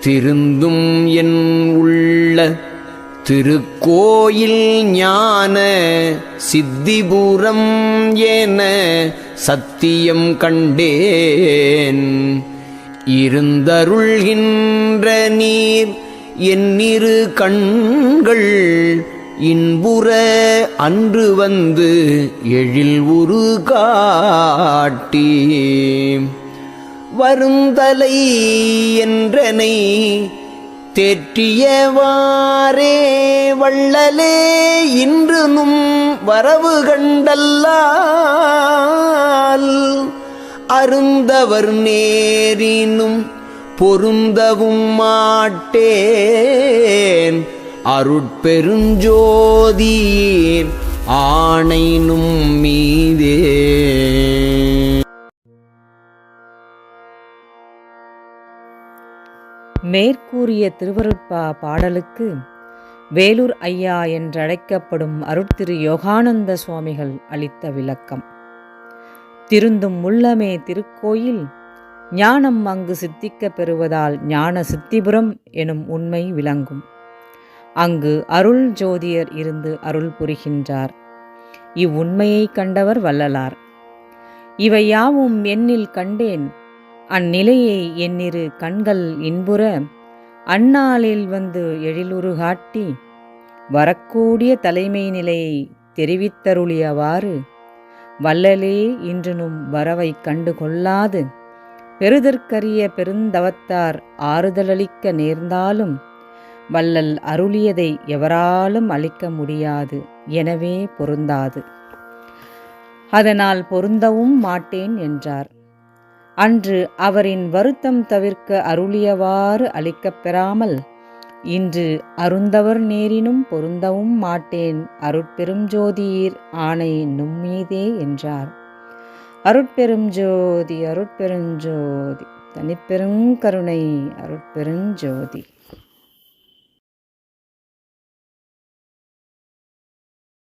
திருந்தும் என் உள்ள திருக்கோயில் ஞான சித்திபுரம் என சத்தியம் கண்டேன். இருந்தருள்கின்ற நீர் என்னிரு கண்கள் இன்புற அன்று வந்து எழில் உரு காட்டி வருந்தலை என்றனை தேற்றியவாறே வள்ளலே இன்றுனும் வரவு கண்டல்லால் அருந்தவர் நேரினும் பொருந்தவும் மாட்டேன். அருட்பெருஞ்சோதியின் ஆணைனும் மீதே. மேற்கூறிய திருவருட்பா பாடலுக்கு வேலூர் ஐயா என்றழைக்கப்படும் அருட்திரு யோகானந்த சுவாமிகள் அளித்த விளக்கம். திருந்தும் உள்ளமே திருக்கோயில், ஞானம் அங்கு சித்திக்க பெறுவதால் ஞான சித்திபுரம் எனும் உண்மை விளங்கும். அங்கு அருள் ஜோதியர் இருந்து அருள் புரிகின்றார். இவ்வுண்மையை கண்டவர் வள்ளலார். இவை யாவும் எண்ணில் கண்டேன், அந்நிலையை என்னிரு கண்கள் இன்புற அந்நாளில் வந்து எழிலுரு காட்டி வரக்கூடிய தலைமை நிலையை தெரிவித்தருளியவாறு வள்ளலே இன்றுனும் வரவை கண்டு கொள்ளாது பெறுதற்கரிய பெருந்தவத்தார் ஆறுதலளிக்க நேர்ந்தாலும் வள்ளல் அருளியதை எவராலும் அளிக்க முடியாது, எனவே பொருந்தாது. அதனால் பொருந்தவும் மாட்டேன் என்றார். அன்று அவரின் வருத்தம் தவிர்க்க அருளியவாறு அளிக்கப் பெறாமல் இன்று அருந்தவர் நேரினும் பொருந்தவும் மாட்டேன், அருட்பெரும் ஜோதியீர் ஆணை நும்மீதே என்றார். அருட்பெரும் ஜோதி அருட்பெருஞ்சோதி தனிப்பெரும் கருணை அருட்பெருஞ்சோதி.